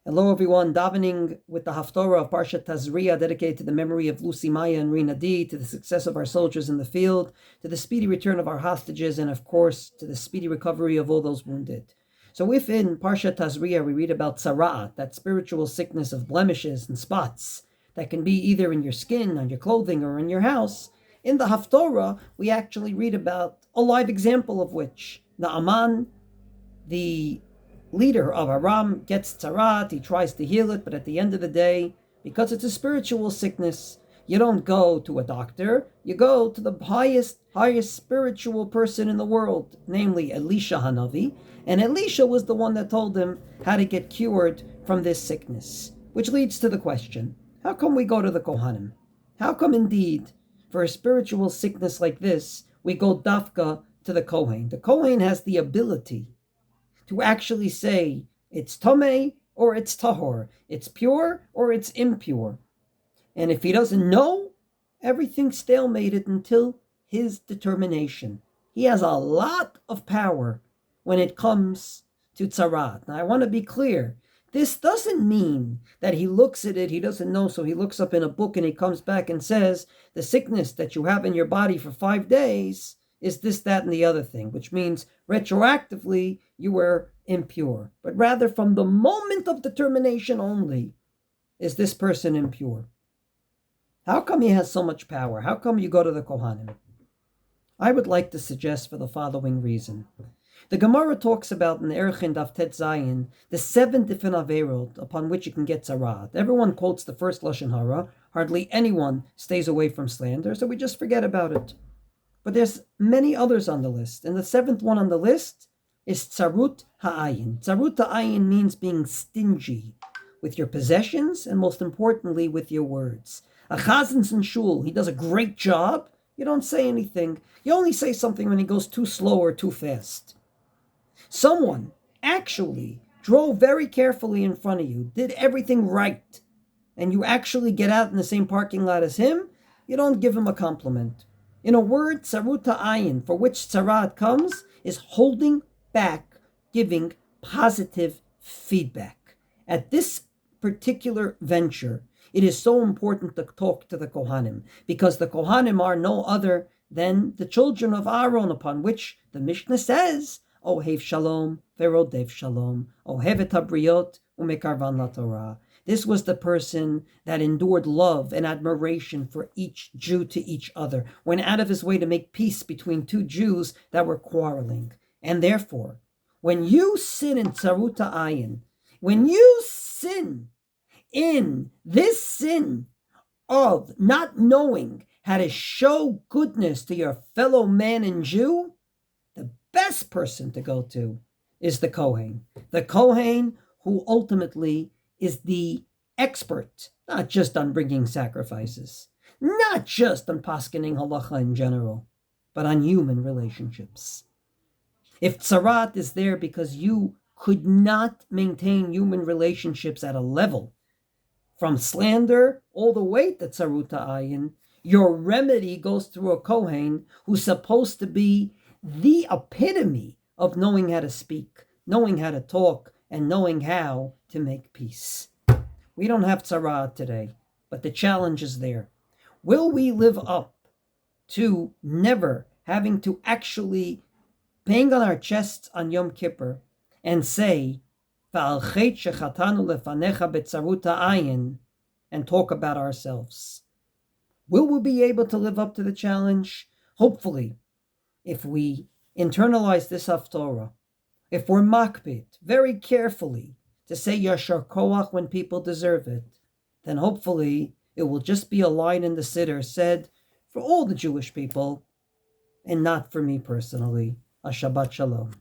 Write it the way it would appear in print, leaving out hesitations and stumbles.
Hello everyone, Davening with the Haftorah of Parshat Tazria, dedicated to the memory of Lucy, Maya, and Rina D, to the success of our soldiers in the field, to the speedy return of our hostages, and of course, to the speedy recovery of all those wounded. So if in Parshat Tazria we read about tzara'at, that spiritual sickness of blemishes and spots, that can be either in your skin, on your clothing, or in your house, in the Haftorah we actually read about a live example of which Naaman, the leader of Aram, gets tzaraat, he tries to heal it, but at the end of the day, because it's a spiritual sickness, you don't go to a doctor, you go to the highest spiritual person in the world, namely Elisha Hanavi, and Elisha was the one that told him how to get cured from this sickness. Which leads to the question, how come we go to the Kohanim? How come indeed, for a spiritual sickness like this, we go dafka to the Kohen? The Kohen has the ability to actually say it's tomei or it's tahor, it's pure or it's impure. And if he doesn't know, everything's stalemated until his determination. He has a lot of power when it comes to tzarat. Now I want to be clear. This doesn't mean that he looks at it, he doesn't know, so he looks up in a book and he comes back and says, the sickness that you have in your body for 5 days is this, that, and the other thing, which means retroactively you were impure. But rather from the moment of determination only is this person impure. How come he has so much power? How come you go to the Kohanim? I would like to suggest for the following reason. The Gemara talks about in Erchin Daf Tet Zayin the 7 different averot upon which you can get tzaraat. Everyone quotes the first Lashon Hara. Hardly anyone stays away from slander, so we just forget about it. But there's many others on the list. And the 7th one on the list is tzarut ha'ayin. Tzarut ha'ayin means being stingy with your possessions and most importantly with your words. A chazan's in shul, he does a great job. You don't say anything. You only say something when he goes too slow or too fast. Someone actually drove very carefully in front of you, did everything right, and you actually get out in the same parking lot as him, you don't give him a compliment. In a word, tzarut ha'ayin, for which tzarat comes, is holding back, giving positive feedback. At this particular venture, it is so important to talk to the Kohanim, because the Kohanim are no other than the children of Aaron, upon which the Mishnah says, Ohev Shalom, Verodev Shalom, Ohevet Habriot, Umekarvan LaTorah. This was the person that endured love and admiration for each Jew to each other, went out of his way to make peace between 2 Jews that were quarreling. And therefore, when you sin in tzarut ha'ayin, when you sin in this sin of not knowing how to show goodness to your fellow man and Jew, the best person to go to is the Kohen. The Kohen who ultimately is the expert, not just on bringing sacrifices, not just on paskening halacha in general, but on human relationships. If tzarat is there because you could not maintain human relationships at a level, from slander all the way to tzarut ha'ayin, your remedy goes through a Kohen who's supposed to be the epitome of knowing how to speak, knowing how to talk, and knowing how to make peace. We don't have tzaraat today, but the challenge is there. Will we live up to never having to actually bang on our chests on Yom Kippur and say, V'al chet shechatanu lefanecha betzarut ha'ayin, and talk about ourselves? Will we be able to live up to the challenge? Hopefully, if we internalize this Haftorah, if we're makpid very carefully to say yashar koach when people deserve it, then hopefully it will just be a line in the siddur said for all the Jewish people and not for me personally. A Shabbat Shalom.